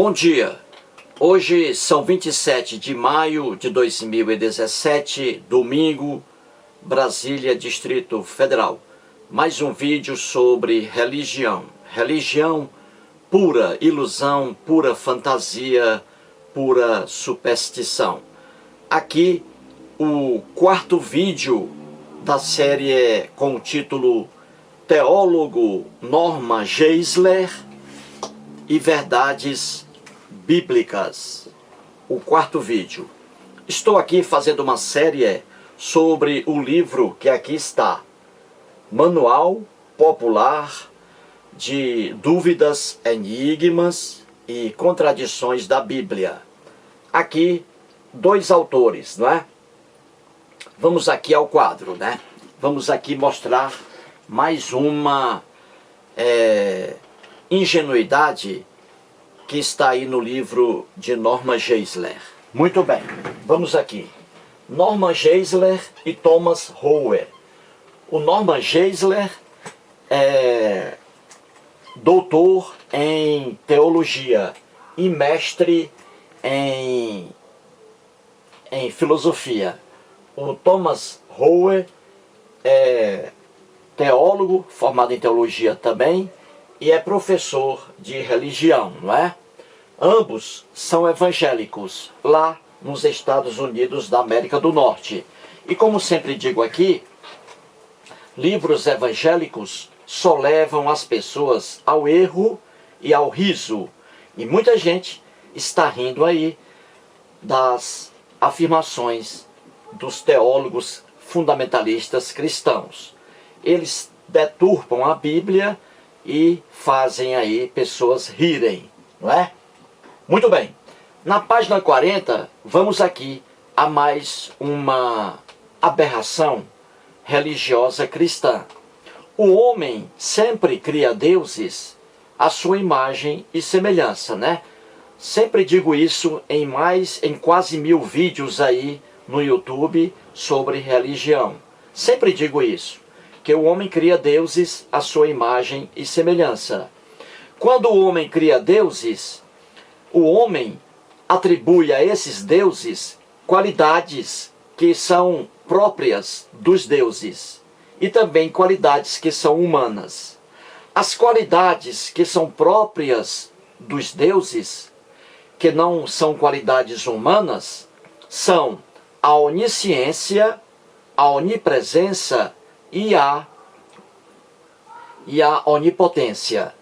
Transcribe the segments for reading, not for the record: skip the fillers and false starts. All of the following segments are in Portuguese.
Bom dia, hoje são 27 de maio de 2017, domingo, Brasília, Distrito Federal. Mais um vídeo sobre religião. Religião pura ilusão, pura fantasia, pura superstição. Aqui o quarto vídeo da série com o título Teólogo Norman Geisler e Verdades Bíblicas. O quarto vídeo. Estou aqui fazendo uma série sobre o livro que aqui está. Manual Popular de Dúvidas, Enigmas e Contradições da Bíblia. Aqui, dois autores, não é? Vamos aqui ao quadro, né? Vamos aqui mostrar mais uma ingenuidade que está aí no livro de Norman Geisler. Muito bem, vamos aqui. Norman Geisler e Thomas Rowe. O Norman Geisler é doutor em teologia e mestre em filosofia. O Thomas Rowe é teólogo, formado em teologia também, e é professor de religião, não é? Ambos são evangélicos, lá nos Estados Unidos da América do Norte. E como sempre digo aqui, livros evangélicos só levam as pessoas ao erro e ao riso. E muita gente está rindo aí das afirmações dos teólogos fundamentalistas cristãos. Eles deturpam a Bíblia e fazem aí pessoas rirem, não é? Muito bem, na página 40, vamos aqui a mais uma aberração religiosa cristã. O homem sempre cria deuses à sua imagem e semelhança, né? Sempre digo isso em quase 1000 vídeos aí no YouTube sobre religião. Sempre digo isso, que o homem cria deuses à sua imagem e semelhança. Quando o homem cria deuses, o homem atribui a esses deuses qualidades que são próprias dos deuses e também qualidades que são humanas. As qualidades que são próprias dos deuses, que não são qualidades humanas, são a onisciência, a onipresença e a onipotência.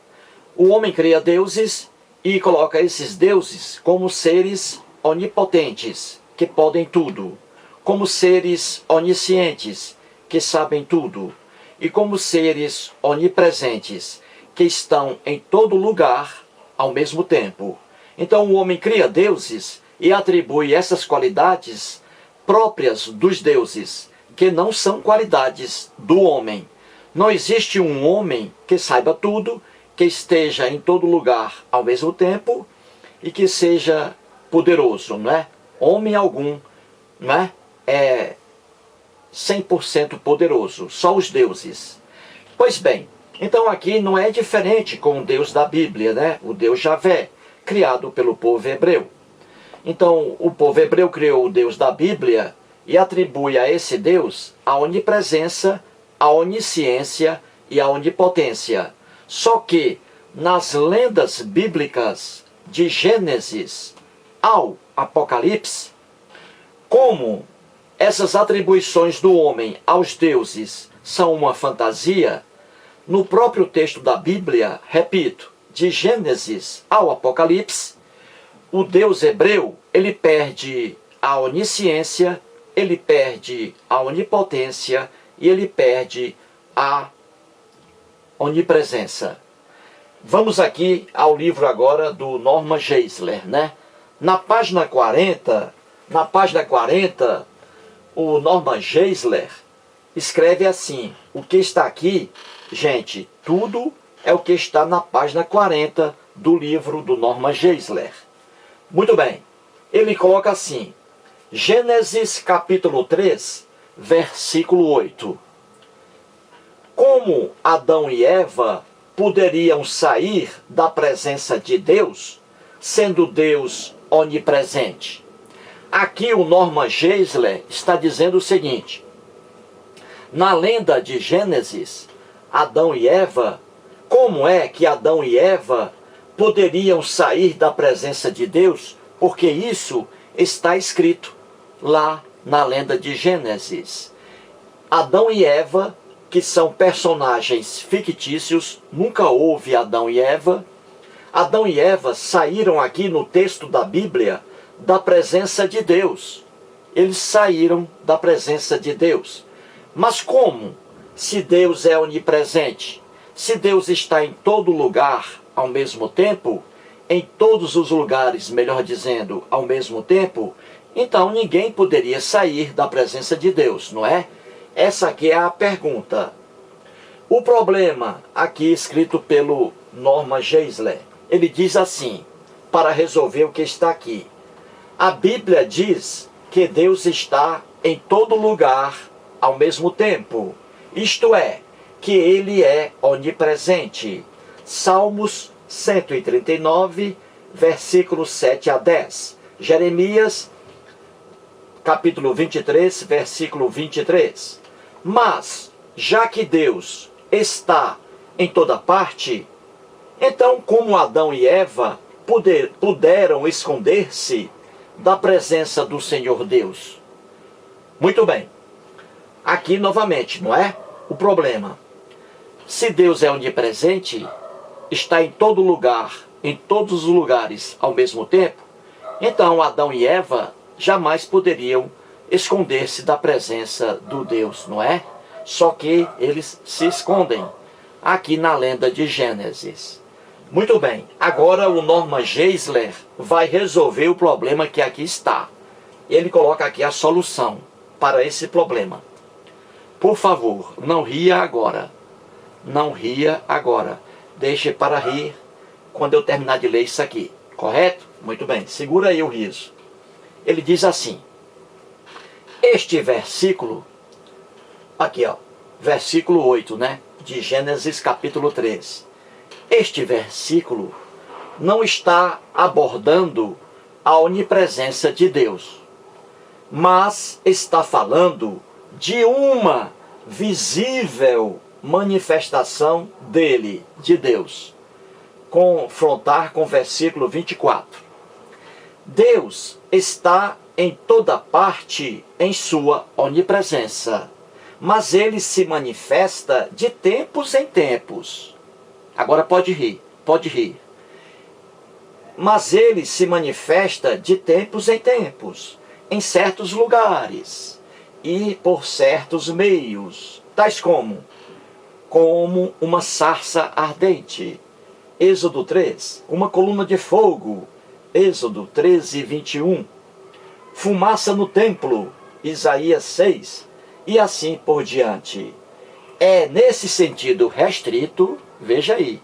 O homem cria deuses e coloca esses deuses como seres onipotentes, que podem tudo, como seres oniscientes, que sabem tudo, e como seres onipresentes, que estão em todo lugar ao mesmo tempo. Então o homem cria deuses e atribui essas qualidades próprias dos deuses, que não são qualidades do homem. Não existe um homem que saiba tudo, que esteja em todo lugar ao mesmo tempo e que seja poderoso, não é? Homem algum, não é 100% poderoso, só os deuses. Pois bem, então aqui não é diferente com o Deus da Bíblia, né? O Deus Javé, criado pelo povo hebreu. Então o povo hebreu criou o Deus da Bíblia e atribui a esse Deus a onipresença, a onisciência e a onipotência. Só que nas lendas bíblicas de Gênesis ao Apocalipse, como essas atribuições do homem aos deuses são uma fantasia, no próprio texto da Bíblia, repito, de Gênesis ao Apocalipse, o Deus hebreu, ele perde a onisciência, ele perde a onipotência e ele perde a onipresença. Vamos aqui ao livro agora do Norman Geisler, né? Na página 40, o Norman Geisler escreve assim: o que está aqui, gente, tudo é o que está na página 40 do livro do Norman Geisler. Muito bem, ele coloca assim: Gênesis capítulo 3, versículo 8. Como Adão e Eva poderiam sair da presença de Deus sendo Deus onipresente? Aqui o Norman Geisler está dizendo o seguinte: na lenda de Gênesis, Adão e Eva, como é que Adão e Eva poderiam sair da presença de Deus? Porque isso está escrito lá na lenda de Gênesis. Adão e Eva, que são personagens fictícios, nunca houve Adão e Eva. Adão e Eva saíram aqui no texto da Bíblia da presença de Deus. Eles saíram da presença de Deus. Mas como? Se Deus é onipresente, se Deus está em todo lugar ao mesmo tempo, em todos os lugares, melhor dizendo, ao mesmo tempo, então ninguém poderia sair da presença de Deus, não é? Essa aqui é a pergunta. O problema, aqui escrito pelo Norman Geisler, ele diz assim, para resolver o que está aqui. A Bíblia diz que Deus está em todo lugar ao mesmo tempo. Isto é, que Ele é onipresente. Salmos 139, versículos 7 a 10. Jeremias, capítulo 23, versículo 23. Mas, já que Deus está em toda parte, então como Adão e Eva puderam esconder-se da presença do Senhor Deus? Muito bem. Aqui novamente, não é? O problema. Se Deus é onipresente, está em todo lugar, em todos os lugares ao mesmo tempo, então Adão e Eva jamais poderiam esconder-se da presença do Deus, não é? Só que eles se escondem aqui na lenda de Gênesis. Muito bem, agora o Norman Geisler vai resolver o problema que aqui está. Ele coloca aqui a solução para esse problema. Por favor, não ria agora. Não ria agora. Deixe para rir quando eu terminar de ler isso aqui. Correto? Muito bem, segura aí o riso. Ele diz assim: este versículo, aqui ó, versículo 8, né? De Gênesis capítulo 3. Este versículo não está abordando a onipresença de Deus, mas está falando de uma visível manifestação dele, de Deus. Confrontar com o versículo 24. Deus está em toda parte em sua onipresença, mas ele se manifesta de tempos em tempos. Agora pode rir, pode rir. Mas ele se manifesta de tempos em tempos, em certos lugares e por certos meios, tais como uma sarça ardente, Êxodo 3, uma coluna de fogo, Êxodo 13, 21, fumaça no templo, Isaías 6, e assim por diante. É nesse sentido restrito, veja aí,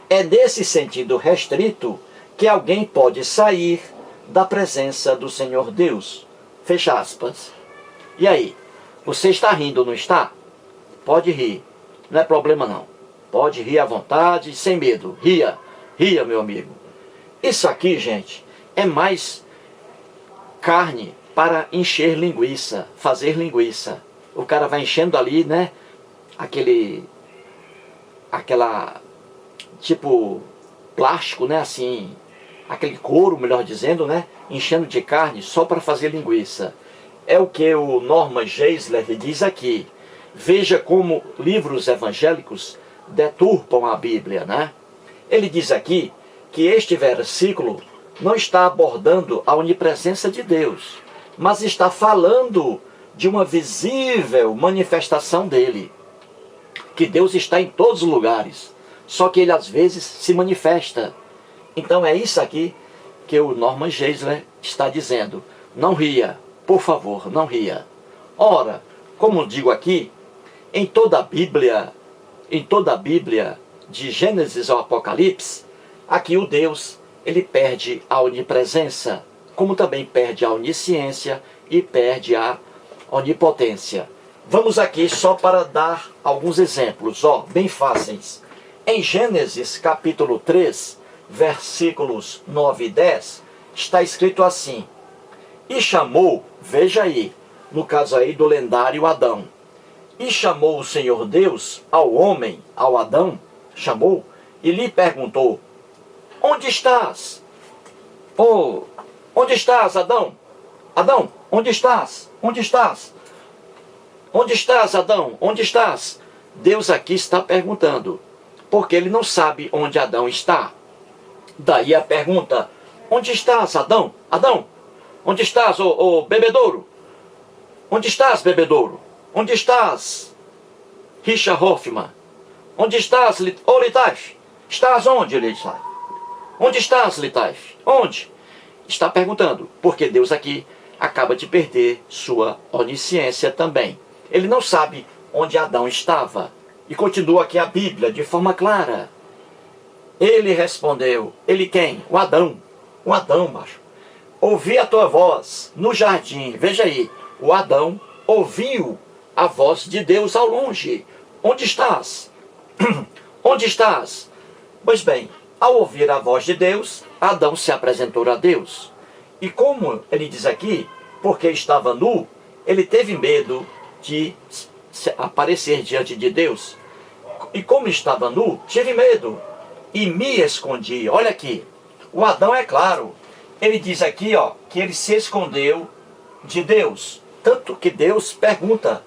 é nesse sentido restrito que alguém pode sair da presença do Senhor Deus. Fecha aspas. E aí, você está rindo, não está? Pode rir, não é problema não. Pode rir à vontade, sem medo. Ria, ria, meu amigo. Isso aqui, gente, é mais carne para encher linguiça, fazer linguiça. O cara vai enchendo ali, né? Aquela, tipo, plástico, né? Assim, aquele couro, melhor dizendo, né? Enchendo de carne só para fazer linguiça. É o que o Norman Geisler diz aqui. Veja como livros evangélicos deturpam a Bíblia, né? Ele diz aqui que este versículo não está abordando a onipresença de Deus, mas está falando de uma visível manifestação dele. Que Deus está em todos os lugares, só que ele às vezes se manifesta. Então é isso aqui que o Norman Geisler está dizendo. Não ria, por favor, não ria. Ora, como digo aqui, em toda a Bíblia, de Gênesis ao Apocalipse, aqui o Deus, ele perde a onipresença, como também perde a onisciência e perde a onipotência. Vamos aqui só para dar alguns exemplos, ó, bem fáceis. Em Gênesis capítulo 3, versículos 9 e 10, está escrito assim: e chamou, veja aí, no caso aí do lendário Adão, e chamou o Senhor Deus ao homem, ao Adão, chamou, e lhe perguntou: onde estás? Oh, onde estás, Adão? Adão, onde estás? Onde estás? Onde estás, Adão? Onde estás? Deus aqui está perguntando, porque ele não sabe onde Adão está. Daí a pergunta: onde estás, Adão? Adão, onde estás, ô bebedouro? Onde estás, bebedouro? Onde estás, Richard Hoffman? Onde estás, Litaif? Estás onde, Litaif? Onde estás, Litaif? Onde? Está perguntando, porque Deus aqui acaba de perder sua onisciência também. Ele não sabe onde Adão estava. E continua aqui a Bíblia de forma clara. Ele respondeu, ele quem? O Adão. O Adão, macho. Ouvi a tua voz no jardim. Veja aí, o Adão ouviu a voz de Deus ao longe. Onde estás? Onde estás? Pois bem, ao ouvir a voz de Deus, Adão se apresentou a Deus. E como ele diz aqui, porque estava nu, ele teve medo de aparecer diante de Deus. E como estava nu, tive medo e me escondi. Olha aqui, o Adão é claro. Ele diz aqui, ó, que ele se escondeu de Deus. Tanto que Deus pergunta: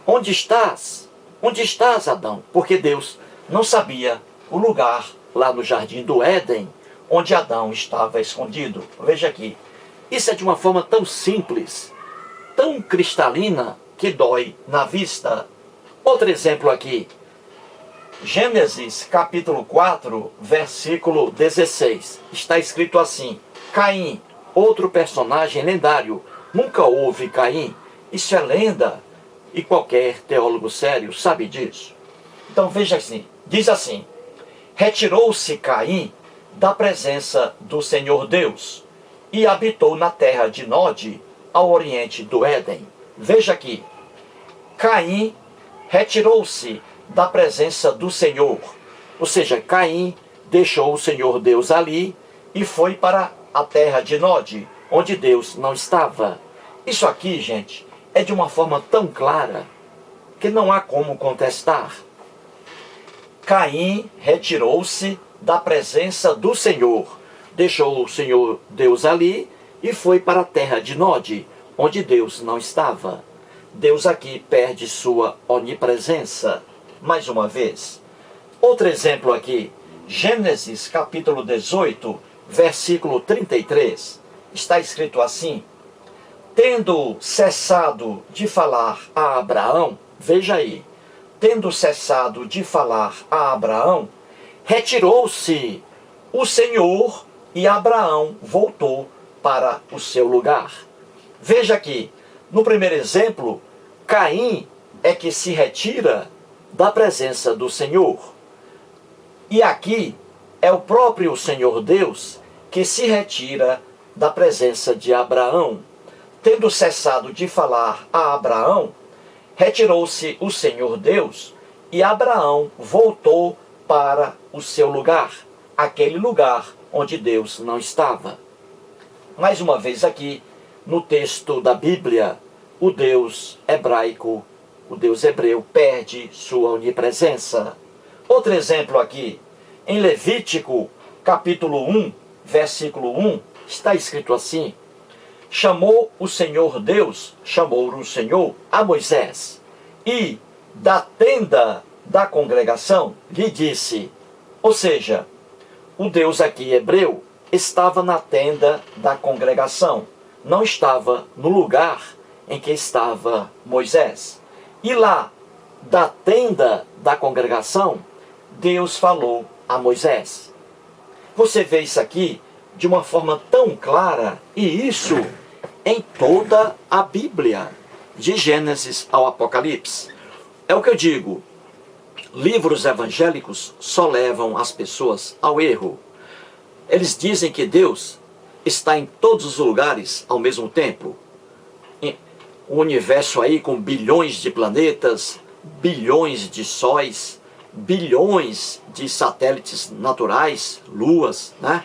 onde estás? Onde estás, Adão? Porque Deus não sabia o lugar lá no jardim do Éden onde Adão estava escondido. Veja aqui, isso é de uma forma tão simples, tão cristalina, que dói na vista. Outro exemplo aqui, Gênesis capítulo 4, versículo 16. Está escrito assim: Caim, outro personagem lendário. Nunca houve Caim. Isso é lenda. E qualquer teólogo sério sabe disso. Então veja assim, diz assim: retirou-se Caim da presença do Senhor Deus e habitou na terra de Nod, ao oriente do Éden. Veja aqui, Caim retirou-se da presença do Senhor. Ou seja, Caim deixou o Senhor Deus ali e foi para a terra de Nod, onde Deus não estava. Isso aqui, gente, é de uma forma tão clara que não há como contestar. Caim retirou-se da presença do Senhor, deixou o Senhor Deus ali e foi para a terra de Nod, onde Deus não estava. Deus aqui perde sua onipresença, mais uma vez. Outro exemplo aqui, Gênesis capítulo 18, versículo 33, está escrito assim: tendo cessado de falar a Abraão, veja aí, tendo cessado de falar a Abraão, retirou-se o Senhor e Abraão voltou para o seu lugar. Veja aqui, no primeiro exemplo, Caim é que se retira da presença do Senhor. E aqui é o próprio Senhor Deus que se retira da presença de Abraão. Tendo cessado de falar a Abraão, retirou-se o Senhor Deus e Abraão voltou para o seu lugar, aquele lugar onde Deus não estava. Mais uma vez aqui, no texto da Bíblia, o Deus hebraico, o Deus hebreu, perde sua onipresença. Outro exemplo aqui, em Levítico, capítulo 1, versículo 1, está escrito assim: chamou o Senhor Deus, chamou o Senhor a Moisés, e da tenda da congregação lhe disse. Ou seja, o Deus aqui hebreu estava na tenda da congregação, não estava no lugar em que estava Moisés. E lá, da tenda da congregação, Deus falou a Moisés. Você vê isso aqui de uma forma tão clara, e isso em toda a Bíblia, de Gênesis ao Apocalipse. É o que eu digo, livros evangélicos só levam as pessoas ao erro. Eles dizem que Deus está em todos os lugares ao mesmo tempo. O universo aí com bilhões de planetas, bilhões de sóis, bilhões de satélites naturais, luas, né?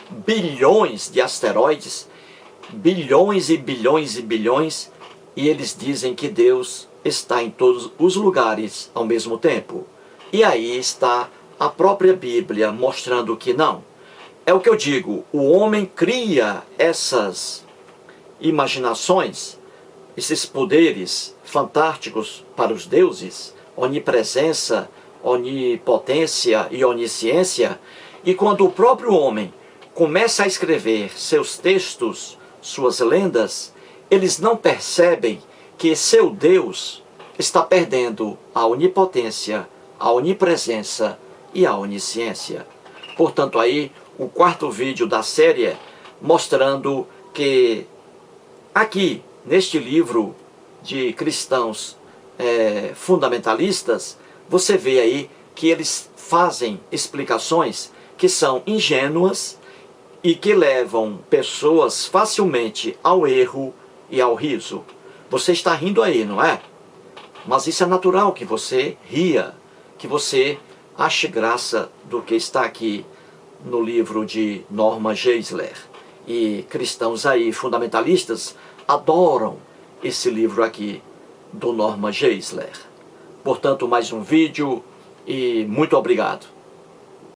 Bilhões de asteroides, bilhões e bilhões e bilhões, e eles dizem que Deus está em todos os lugares ao mesmo tempo. E aí está a própria Bíblia mostrando que não. É o que eu digo, o homem cria essas imaginações, esses poderes fantásticos para os deuses, onipresença, onipotência e onisciência, e quando o próprio homem começa a escrever seus textos, suas lendas, eles não percebem que seu Deus está perdendo a onipotência, a onipresença e a onisciência. Portanto, aí o quarto vídeo da série mostrando que aqui, neste livro de cristãos fundamentalistas, você vê aí que eles fazem explicações que são ingênuas e que levam pessoas facilmente ao erro e ao riso. Você está rindo aí, não é? Mas isso é natural que você ria, que você ache graça do que está aqui no livro de Norman Geisler. E cristãos aí, fundamentalistas, adoram esse livro aqui do Norman Geisler. Portanto, mais um vídeo e muito obrigado.